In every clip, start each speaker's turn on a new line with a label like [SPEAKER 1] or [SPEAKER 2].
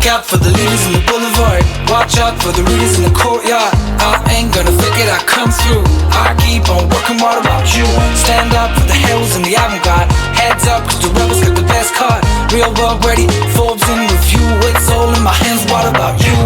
[SPEAKER 1] Look out for the leaders in the boulevard. Watch out for the readers in the courtyard. I ain't gonna fake it, I come through. I keep on working, what about you? Stand up for the heroes and the avant-garde. Heads up, cause the rebels got the best card. Real world ready, Forbes in review. It's all in my hands, what about you?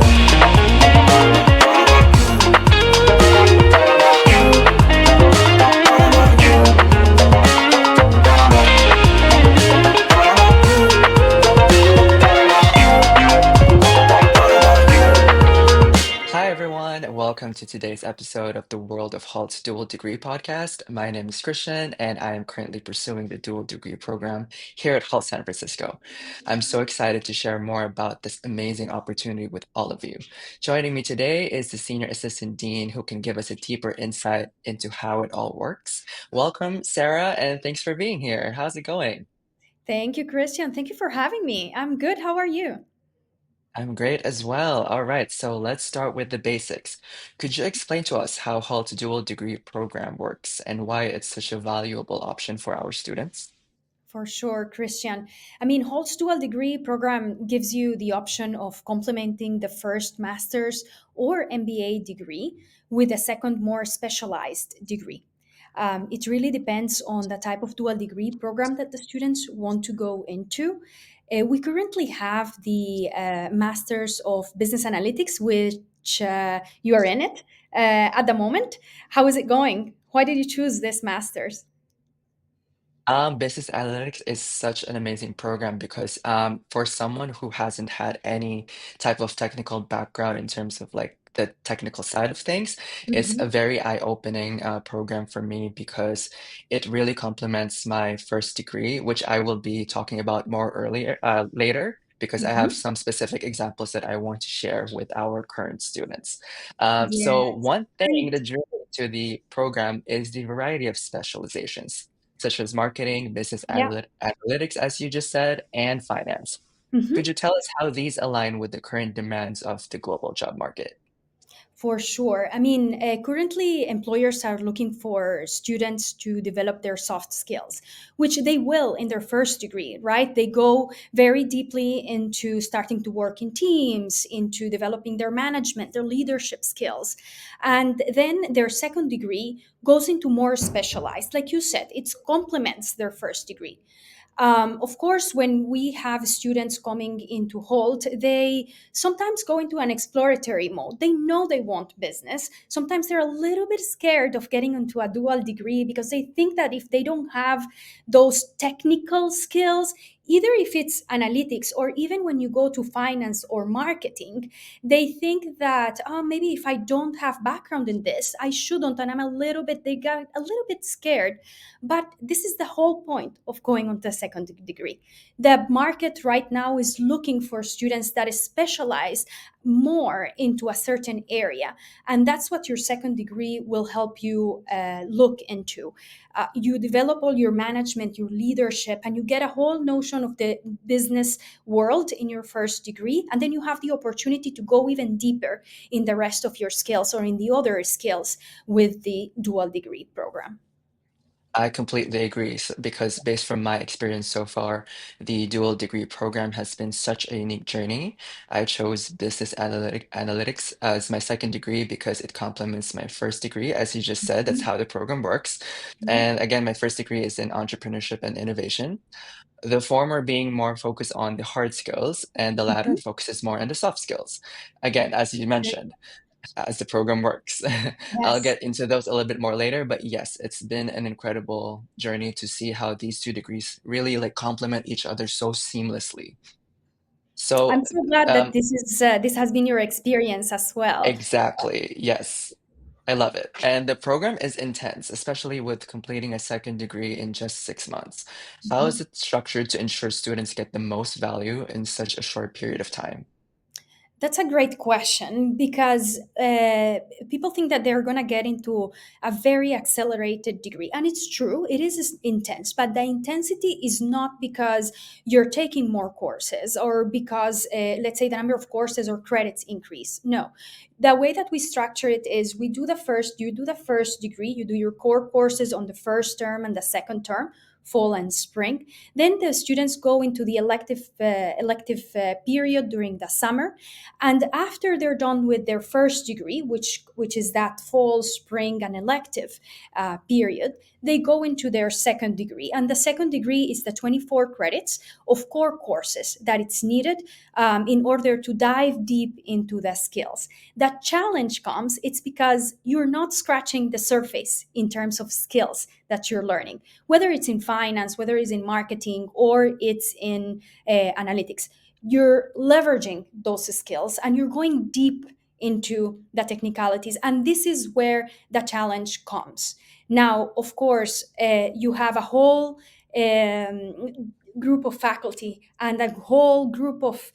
[SPEAKER 2] Hi, everyone, and welcome to today's episode of the World of Hult Dual Degree podcast. My name is Christian, and I am currently pursuing the dual degree program here at Hult San Francisco. I'm so excited to share more about this amazing opportunity with all of you. Joining me today is the Senior Assistant Dean who can give us a deeper insight into how it all works. Welcome, Sarah, and thanks for being here. How's it going?
[SPEAKER 3] Thank you, Christian. Thank you for having me. I'm good. How are you?
[SPEAKER 2] I'm great as well. All right, so let's start with the basics. Could you explain to us how Hult Dual Degree program works and why it's such a valuable option for our students?
[SPEAKER 3] For sure, Christian. I mean, Holt's dual degree program gives you the option of complementing the first master's or MBA degree with a second, more specialized degree. It really depends on the type of dual degree program that the students want to go into. We currently have the Masters of Business Analytics, which you are in it at the moment. How is it going? Why did you choose this master's?
[SPEAKER 2] Business analytics is such an amazing program because for someone who hasn't had any type of technical background in terms of like the technical side of things, it's a
[SPEAKER 3] Mhm.
[SPEAKER 2] very eye-opening program for me because it really complements my first degree, which I will be talking about more earlier later. Because I have
[SPEAKER 3] Mhm.
[SPEAKER 2] some specific examples that I want to share with our current students. So
[SPEAKER 3] Yes.
[SPEAKER 2] one thing
[SPEAKER 3] Great.
[SPEAKER 2] that drew me to the program is the variety of specializations such as marketing, business
[SPEAKER 3] Yeah.
[SPEAKER 2] analytics, as you just said, and finance. Could
[SPEAKER 3] Mhm.
[SPEAKER 2] you tell us how these align with the current demands of the global job market?
[SPEAKER 3] For sure. I mean, currently employers are looking for students to develop their soft skills, which they will in their first degree, right? They go very deeply into starting to work in teams, into developing their management, their leadership skills. And then their second degree goes into more specialized. Like you said, it complements their first degree. Of course, when we have students coming into Holt, they sometimes go into an exploratory mode. They know they want business. Sometimes they're a little bit scared of getting into a dual degree because they think that if they don't have those technical skills, either if it's analytics or even when you go to finance or marketing, they think that maybe if I don't have background in this, I shouldn't. And they got a little bit scared, but this is the whole point of going on to a second degree. The market right now is looking for students that specialize more into a certain area. And that's what your second degree will help you look into. You develop all your management, your leadership, and you get a whole notion of the business world in your first degree. And then you have the opportunity to go even deeper in the rest of your skills or in the other skills with the dual degree program.
[SPEAKER 2] I completely agree because based from my experience so far, the dual degree program has been such a unique journey. I chose analytics as my second degree because it complements my first degree. As you just said, that's how the program works.
[SPEAKER 3] Yeah.
[SPEAKER 2] And again, my first degree is in entrepreneurship and innovation. The former being more focused on the hard skills, and the latter
[SPEAKER 3] Mhm.
[SPEAKER 2] focuses more on the soft skills. Again, as you mentioned, as the program works. I'll
[SPEAKER 3] Yes.
[SPEAKER 2] get into those a little bit more later, but yes, it's been an incredible journey to see how these two degrees really like complement each other so seamlessly. So,
[SPEAKER 3] I'm so glad that
[SPEAKER 2] um,
[SPEAKER 3] this has been your experience as well.
[SPEAKER 2] exactly, yes, I love it. And the program is intense, especially with completing a second degree in just 6 months. How is it structured to ensure students get the most value in such a short period of time?
[SPEAKER 3] That's a great question because people think that they're going to get into a very accelerated degree. And it's true, it is intense, but the intensity is not because you're taking more courses or because, let's say, the number of courses or credits increase. No. The way that we structure it is you do the first degree, you do your core courses on the first term and the second term fall and spring. Then the students go into the elective period during the summer, and after they're done with their first degree, which is that fall, spring, and elective period, they go into their second degree. And the second degree is the 24 credits of core courses that it's needed in order to dive deep into the skills. That challenge comes, it's because you're not scratching the surface in terms of skills that you're learning, whether it's in finance, whether it's in marketing, or it's in analytics. You're leveraging those skills and you're going deep into the technicalities. And this is where the challenge comes. Now, of course, you have a whole group of faculty and a whole group of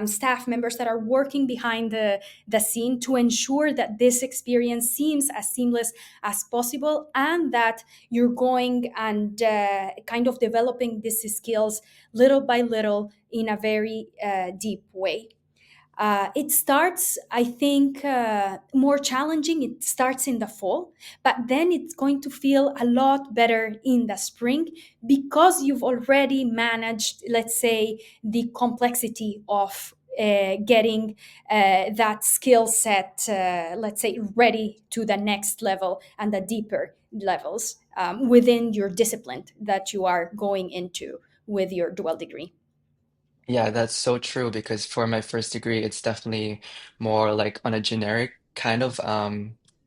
[SPEAKER 3] staff members that are working behind the scene to ensure that this experience seems as seamless as possible, and that you're going and kind of developing these skills little by little in a very deep way. It starts, I think, more challenging. It starts in the fall, but then it's going to feel a lot better in the spring because you've already managed, let's say, the complexity of getting that skill set, let's say, ready to the next level and the deeper levels within your discipline that you are going into with your dual degree.
[SPEAKER 2] Yeah, that's so true because for my first degree, it's definitely more like on a generic kind of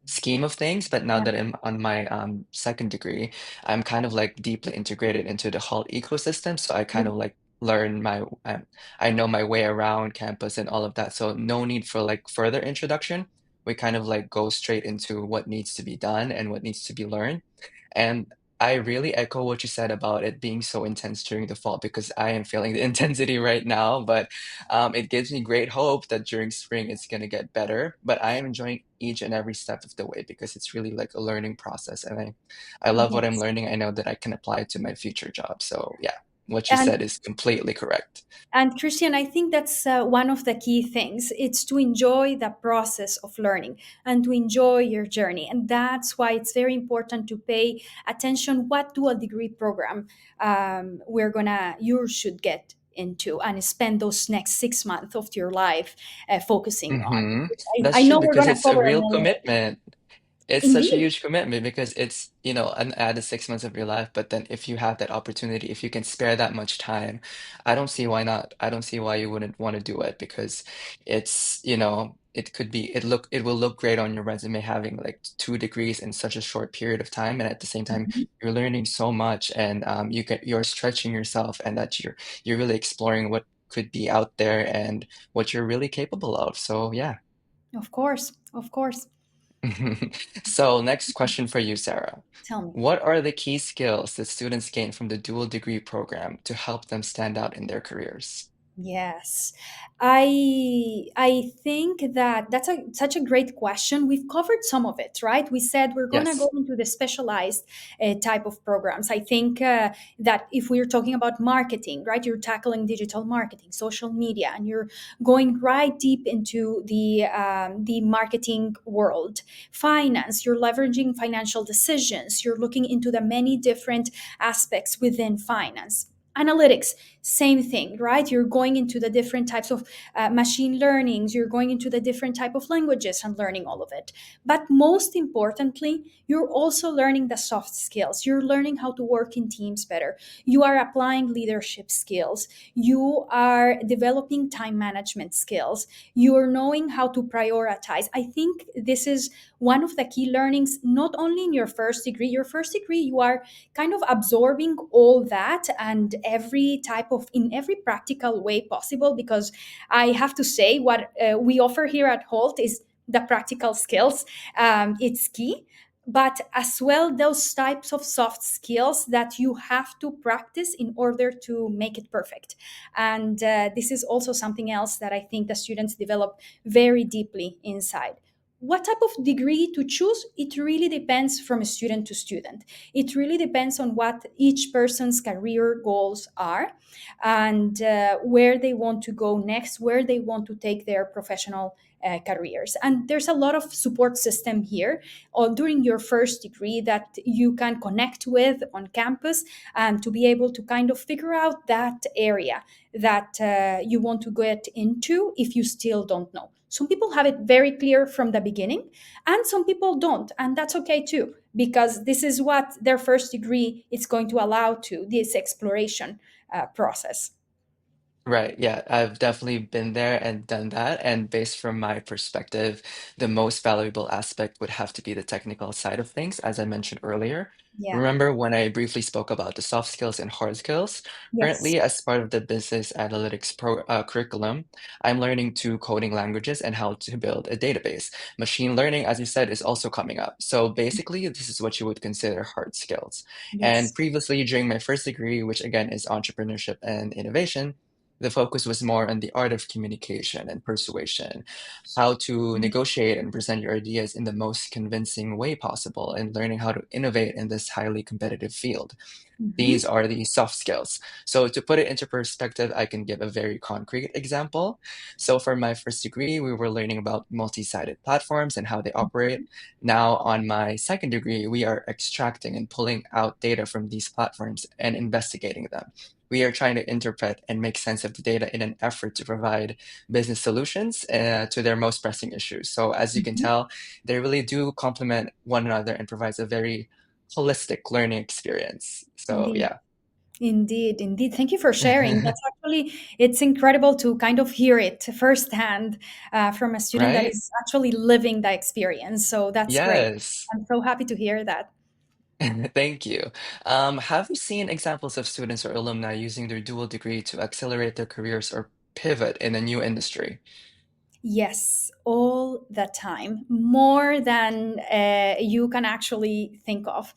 [SPEAKER 2] scheme of things. But now
[SPEAKER 3] Yeah.
[SPEAKER 2] that I'm on my second degree, I'm kind of like deeply integrated into the Hult ecosystem. So I kind of like learn I know my way around campus and all of that. So no need for like further introduction. We kind of like go straight into what needs to be done and what needs to be learned. And I really echo what you said about it being so intense during the fall because I am feeling the intensity right now. But it gives me great hope that during spring it's going to get better. But I am enjoying each and every step of the way because it's really like a learning process. And I love what I'm
[SPEAKER 3] Yes.
[SPEAKER 2] learning. I know that I can apply it to my future job. So, yeah, what you
[SPEAKER 3] And
[SPEAKER 2] said is completely correct.
[SPEAKER 3] And Christian, I think that's one of the key things. It's to enjoy the process of learning and to enjoy your journey. And that's why it's very important to pay attention what dual degree program you should get into and spend those next 6 months of your life focusing on.
[SPEAKER 2] Hmm.
[SPEAKER 3] Which I
[SPEAKER 2] That's true
[SPEAKER 3] know we're
[SPEAKER 2] because
[SPEAKER 3] going to
[SPEAKER 2] it's a
[SPEAKER 3] cover
[SPEAKER 2] real
[SPEAKER 3] many of it.
[SPEAKER 2] commitment. It's such a
[SPEAKER 3] Indeed.
[SPEAKER 2] huge commitment because it's, an added 6 months of your life. But then if you have that opportunity, if you can spare that much time, I don't see why not. I don't see why you wouldn't want to do it because it could be, it will look great on your resume having like 2 degrees in such a short period of time. And at the same time,
[SPEAKER 3] Mhm.
[SPEAKER 2] you're learning so much and you're stretching yourself and that you're really exploring what could be out there and what you're really capable of. So yeah.
[SPEAKER 3] Of course. Of course.
[SPEAKER 2] So, next question for you, Sarah.
[SPEAKER 3] Tell me.
[SPEAKER 2] What are the key skills that students gain from the dual degree program to help them stand out in their careers?
[SPEAKER 3] Yes, I think that that's such a great question. We've covered some of it, right? We said we're going to go
[SPEAKER 2] Yes.
[SPEAKER 3] into the specialized type of programs. I think that if we're talking about marketing, right, you're tackling digital marketing, social media, and you're going right deep into the marketing world. Finance, you're leveraging financial decisions. You're looking into the many different aspects within finance. Analytics, same thing, right? You're going into the different types of machine learnings, you're going into the different type of languages and learning all of it. But most importantly, you're also learning the soft skills. You're learning how to work in teams better. You are applying leadership skills. You are developing time management skills. You're knowing how to prioritize. I think this is one of the key learnings, not only in your first degree. Your first degree, you are kind of absorbing all that and every type of in every practical way possible, because I have to say what we offer here at Holt is the practical skills. It's key, but as well those types of soft skills that you have to practice in order to make it perfect. And this is also something else that I think the students develop very deeply inside. what type of degree to choose, it really depends from student to student. It really depends on what each person's career goals are, and where they want to go next, where they want to take their professional careers. And there's a lot of support system here or during your first degree that you can connect with on campus, to be able to kind of figure out that area that you want to get into if you still don't know. Some people have it very clear from the beginning, and some people don't, and that's okay too, because this is what their first degree is going to allow to this exploration process.
[SPEAKER 2] Right. Yeah, I've definitely been there and done that. And based from my perspective, the most valuable aspect would have to be the technical side of things, as I mentioned earlier.
[SPEAKER 3] Yeah.
[SPEAKER 2] Remember when I briefly spoke about the soft skills and hard skills?
[SPEAKER 3] Yes.
[SPEAKER 2] Currently, as part of the business analytics curriculum, I'm learning two coding languages and how to build a database. Machine learning, as you said, is also coming up. So basically, this is what you would consider hard skills. And
[SPEAKER 3] Yes.
[SPEAKER 2] previously, during my first degree, which again is entrepreneurship and innovation, the focus was more on the art of communication and persuasion, how to negotiate and present your ideas in the most convincing way possible, and learning how to innovate in this highly competitive field.
[SPEAKER 3] Mhm.
[SPEAKER 2] These are the soft skills. So, to put it into perspective, I can give a very concrete example. So, for my first degree, we were learning about multi sided platforms and how they operate. Now, on my second degree, we are extracting and pulling out data from these platforms and investigating them. We are trying to interpret and make sense of the data in an effort to provide business solutions to their most pressing issues. So, as you can
[SPEAKER 3] Mhm.
[SPEAKER 2] tell, they really do complement one another and provides a very holistic learning experience. So
[SPEAKER 3] Indeed.
[SPEAKER 2] yeah,
[SPEAKER 3] Indeed, indeed. Thank you for sharing. That's actually, it's incredible to kind of hear it firsthand from a student that
[SPEAKER 2] right?
[SPEAKER 3] is actually living the experience. So that's great.
[SPEAKER 2] Yes.
[SPEAKER 3] I'm so happy to hear that.
[SPEAKER 2] Thank you. Have you seen examples of students or alumni using their dual degree to accelerate their careers or pivot in a new industry?
[SPEAKER 3] Yes, all the time, more than you can actually think of.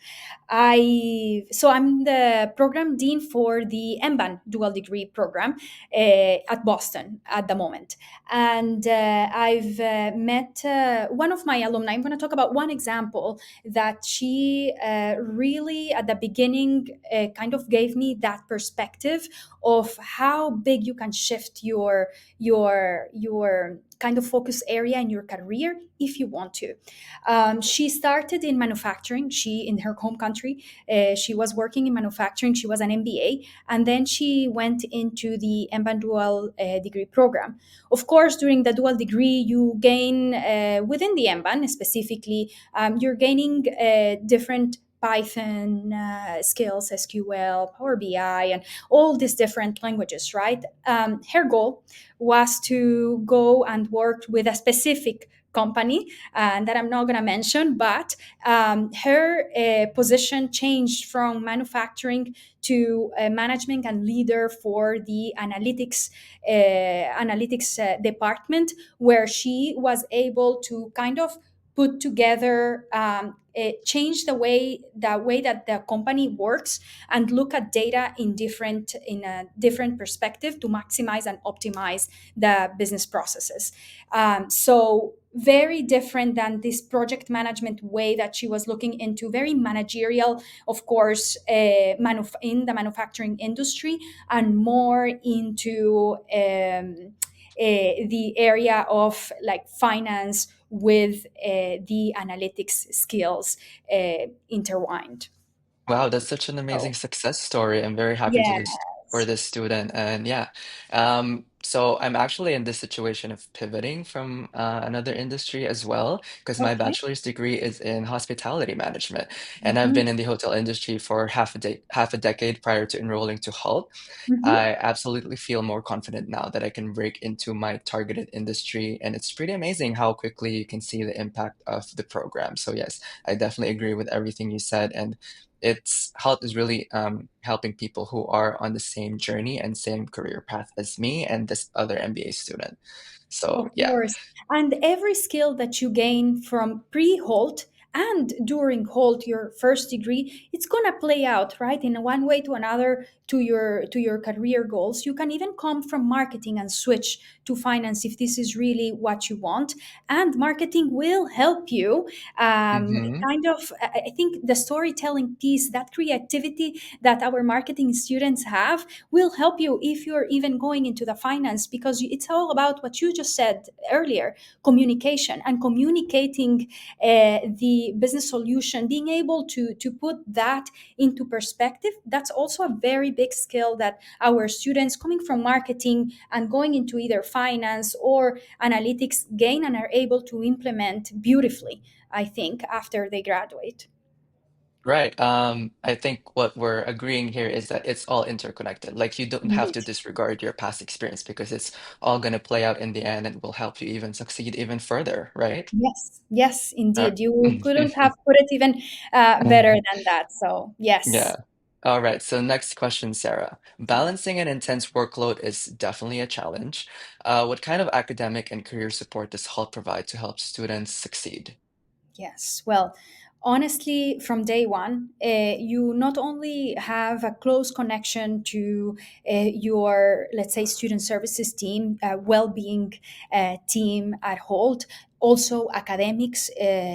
[SPEAKER 3] I'm the program dean for the MBAN dual degree program at Boston at the moment, and I've met one of my alumni. I'm going to talk about one example that she really at the beginning kind of gave me that perspective of how big you can shift your kind of focus area in your career if you want to. She started in manufacturing. She in her home country, she was working in manufacturing. She was an MBA, and then she went into the MBA dual degree program. Of course, during the dual degree, you gain within the MBA specifically, you're gaining different Python skills, SQL, Power BI, and all these different languages, right? Her goal was to go and work with a specific company that I'm not going to mention, but her position changed from manufacturing to management and leader for the analytics department, where she was able to kind of put together change the way that the company works and look at data in a different perspective to maximize and optimize the business processes. So very different than this project management way that she was looking into, very managerial, of course, in the manufacturing industry, and more into the area of like finance with the analytics skills intertwined.
[SPEAKER 2] Wow, that's such an
[SPEAKER 3] So
[SPEAKER 2] amazing success story. I'm very happy to this for
[SPEAKER 3] yes.
[SPEAKER 2] this student. And yeah, so I'm actually in this situation of pivoting from another industry as well, because my
[SPEAKER 3] Okay.
[SPEAKER 2] bachelor's degree is in hospitality management, and I've
[SPEAKER 3] Mhm.
[SPEAKER 2] been in the hotel industry for half a decade prior to enrolling to Hult.
[SPEAKER 3] Mhm.
[SPEAKER 2] I absolutely feel more confident now that I can break into my targeted industry, and it's pretty amazing how quickly you can see the impact of the program. So yes, I definitely agree with everything you said, and it's Health is really helping people who are on the same journey and same career path as me and this other MBA student. So
[SPEAKER 3] Of
[SPEAKER 2] yeah,
[SPEAKER 3] course. And every skill that you gain from pre-Holt and during Hult, your first degree, it's gonna play out, right, in one way to another to your career goals. You can even come from marketing and switch to finance if this is really what you want. And marketing will help you
[SPEAKER 2] Mm-hmm.
[SPEAKER 3] kind of, I think the storytelling piece, that creativity that our marketing students have, will help you if you're even going into the finance, because it's all about what you just said earlier: communication and communicating the business solution, being able to put that into perspective. That's also a very big skill that our students coming from marketing and going into either finance or analytics gain and are able to implement beautifully, I think, after they graduate.
[SPEAKER 2] Right. I think what we're agreeing here is that it's all interconnected. Like you don't have
[SPEAKER 3] Indeed.
[SPEAKER 2] to disregard your past experience because it's all going to play out in the end and will help you even succeed even further, right?
[SPEAKER 3] Yes, yes,
[SPEAKER 2] Uh,
[SPEAKER 3] indeed. You couldn't have put it even better than that. So,
[SPEAKER 2] yeah.
[SPEAKER 3] yes.
[SPEAKER 2] All right. So next question, Sarah. Balancing an intense workload is definitely a challenge. What kind of academic and career support does Hult provide to help students succeed?
[SPEAKER 3] Yes. Well, honestly, from day one, you not only have a close connection to your, let's say, student services team, well-being team at Holt, also academics.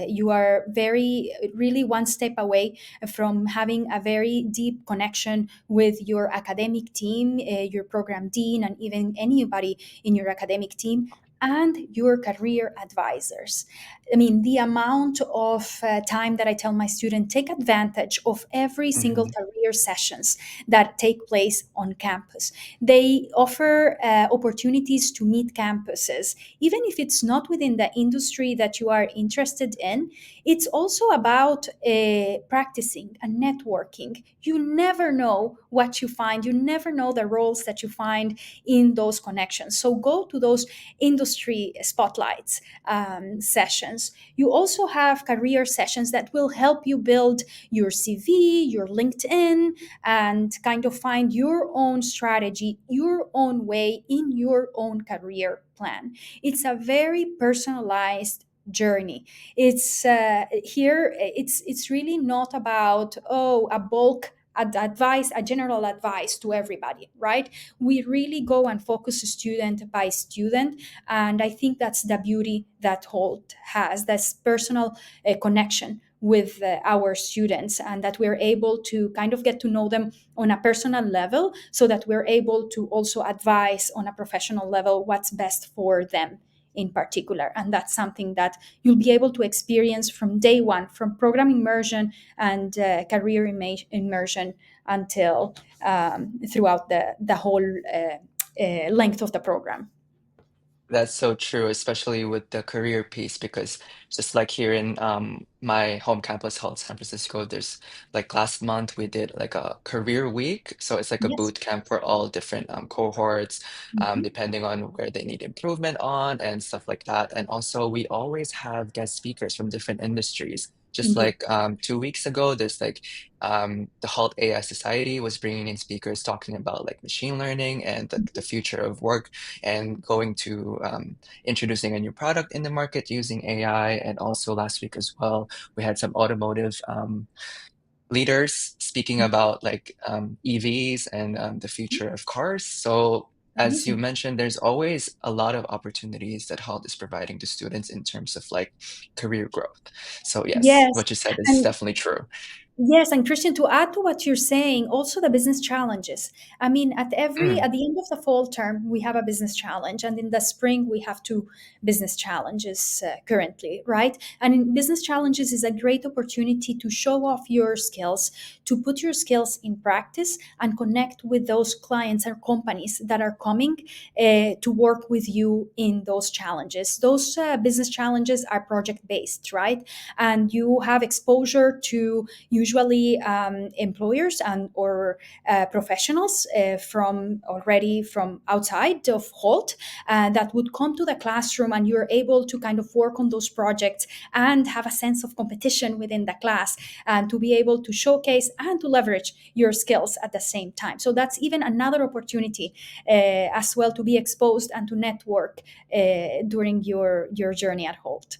[SPEAKER 3] You are very, really one step away from having a very deep connection with your academic team, your program dean, and even anybody in your academic team, and your career advisors. I mean, the amount of time that I tell my student, take advantage of every single
[SPEAKER 2] Hmm.
[SPEAKER 3] career sessions that take place on campus. They offer opportunities to meet campuses, even if it's not within the industry that you are interested in. It's also about practicing and networking. You never know what you find. You never know the roles that you find in those connections. So go to those industry spotlights sessions. You also have career sessions that will help you build your CV, your LinkedIn, and kind of find your own strategy, your own way in your own career plan. It's a very personalized journey. It's here. It's really not about, oh, a bulk advice, a general advice to everybody, right? We really go and focus student by student, and I think that's the beauty that Holt has, this personal connection with our students, and that we're able to kind of get to know them on a personal level, so that we're able to also advise on a professional level what's best for them in particular. And that's something that you'll be able to experience from day one, from program immersion and career immersion until throughout the whole length of the program.
[SPEAKER 2] That's so true, especially with the career piece, because just like here in my home campus, Hult San Francisco, there's like last month we did like a career week. So it's like a
[SPEAKER 3] Yes.
[SPEAKER 2] boot camp for all different cohorts,
[SPEAKER 3] Mhm.
[SPEAKER 2] depending on where they need improvement on and stuff like that. And also, we always have guest speakers from different industries. Just
[SPEAKER 3] Indeed.
[SPEAKER 2] like 2 weeks ago, there's like the Hult AI Society was bringing in speakers talking about like machine learning and the future of work and going to introducing a new product in the market using AI. And also last week as well, we had some automotive leaders speaking about like EVs and the future of cars. So as you
[SPEAKER 3] Amazing.
[SPEAKER 2] mentioned, there's always a lot of opportunities that Halt is providing to students in terms of like career growth. So yes,
[SPEAKER 3] Yes.
[SPEAKER 2] what you said is
[SPEAKER 3] And
[SPEAKER 2] definitely true.
[SPEAKER 3] yes, and Christian, to add to what you're saying, also the business challenges. I mean,
[SPEAKER 2] Mm,
[SPEAKER 3] at the end of the fall term, we have a business challenge, and in the spring we have two business challenges currently, right? And in business challenges is a great opportunity to show off your skills, to put your skills in practice, and connect with those clients or companies that are coming to work with you in those challenges. Those business challenges are project based, right? And you have exposure to usually employers and or professionals from outside of Holt that would come to the classroom, and you're able to kind of work on those projects and have a sense of competition within the class, and to be able to showcase and to leverage your skills at the same time. So that's even another opportunity as well, to be exposed and to network during your journey at Holt.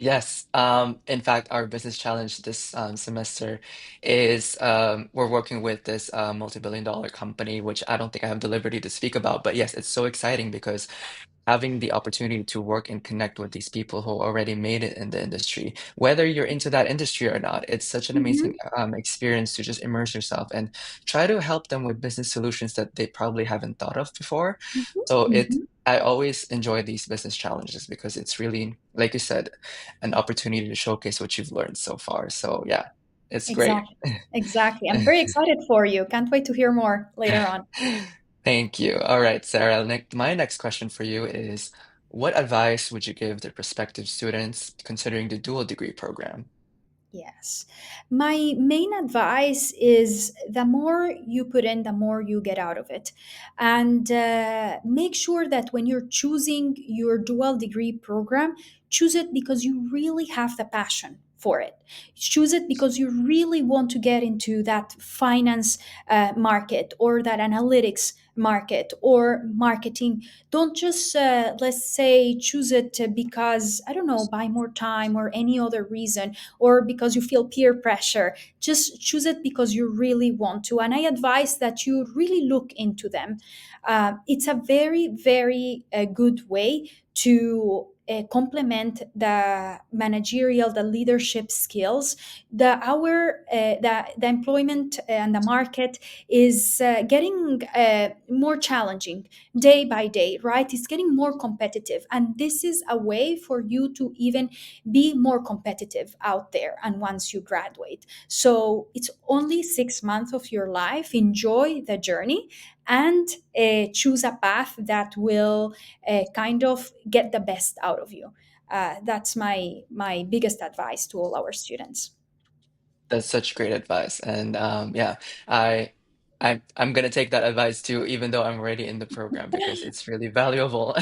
[SPEAKER 2] Yes. In fact, our business challenge this semester is we're working with this multi-billion dollar company, which I don't think I have the liberty to speak about. But yes, it's so exciting because having the opportunity to work and connect with these people who already made it in the industry, whether you're into that industry or not, it's such an amazing
[SPEAKER 3] Mhm,
[SPEAKER 2] experience to just immerse yourself and try to help them with business solutions that they probably haven't thought of before.
[SPEAKER 3] mhm,
[SPEAKER 2] So
[SPEAKER 3] mhm.
[SPEAKER 2] I always enjoy these business challenges because it's really, like you said, an opportunity to showcase what you've learned so far. So yeah, it's great.
[SPEAKER 3] Exactly. Exactly. I'm very excited for you. Can't wait to hear more later on.
[SPEAKER 2] Thank you. All right, Sarah. My next question for you is, what advice would you give the prospective students considering the dual degree program?
[SPEAKER 3] Yes. My main advice is the more you put in, the more you get out of it. And make sure that when you're choosing your dual degree program, choose it because you really have the passion for it. Choose it because you really want to get into that finance market or that analytics market or marketing. Don't just, let's say, choose it because, I don't know, buy more time or any other reason or because you feel peer pressure. Just choose it because you really want to. And I advise that you really look into them. It's a very, very good way to complement the managerial, the leadership skills. The employment and the market is getting more challenging day by day, right? It's getting more competitive, and this is a way for you to even be more competitive out there and once you graduate. So it's only 6 months of your life. Enjoy the journey and choose a path that will kind of get the best out of you. That's my biggest advice to all our students.
[SPEAKER 2] That's such great advice. And yeah, I I'm gonna take that advice too, even though I'm already in the program because it's really valuable.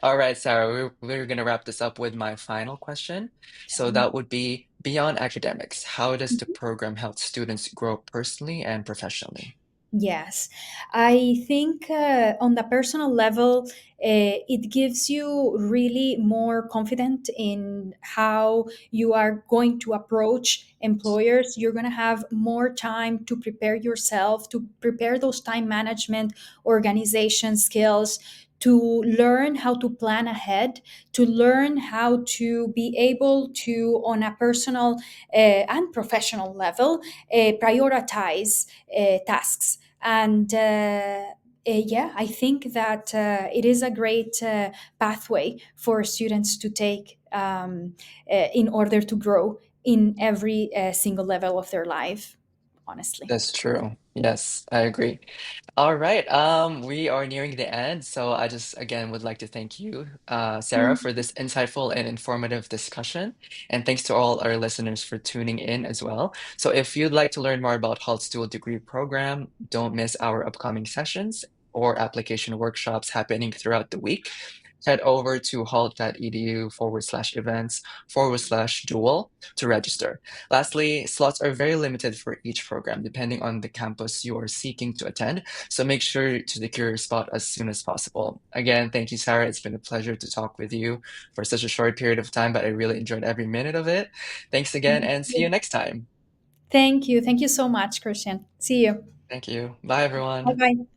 [SPEAKER 2] All right, Sarah, we're gonna wrap this up with my final question. So that would be beyond academics, how does the program help students grow personally and professionally?
[SPEAKER 3] Yes, I think on the personal level, it gives you really more confident in how you are going to approach employers. You're going to have more time to prepare yourself, to prepare those time management, organization skills, to learn how to plan ahead, to learn how to be able to, on a personal and professional level, prioritize tasks and yeah, I think that it is a great pathway for students to take in order to grow in every single level of their life, honestly.
[SPEAKER 2] That's true. Yes, I agree. All right. We are nearing the end, so I just again would like to thank you, Sarah, for this insightful and informative discussion. And thanks to all our listeners for tuning in as well. So if you'd like to learn more about Halt's dual degree program, don't miss our upcoming sessions or application workshops happening throughout the week. Head over to hult.edu/events/dual to register. Lastly, slots are very limited for each program, depending on the campus you are seeking to attend. So make sure to secure your spot as soon as possible. Again, thank you, Sarah. It's been a pleasure to talk with you for such a short period of time, but I really enjoyed every minute of it. Thanks again, and see you next time.
[SPEAKER 3] Thank you. Thank you so much, Christian. See you.
[SPEAKER 2] Thank you. Bye,
[SPEAKER 3] Bye
[SPEAKER 2] everyone.
[SPEAKER 3] bye.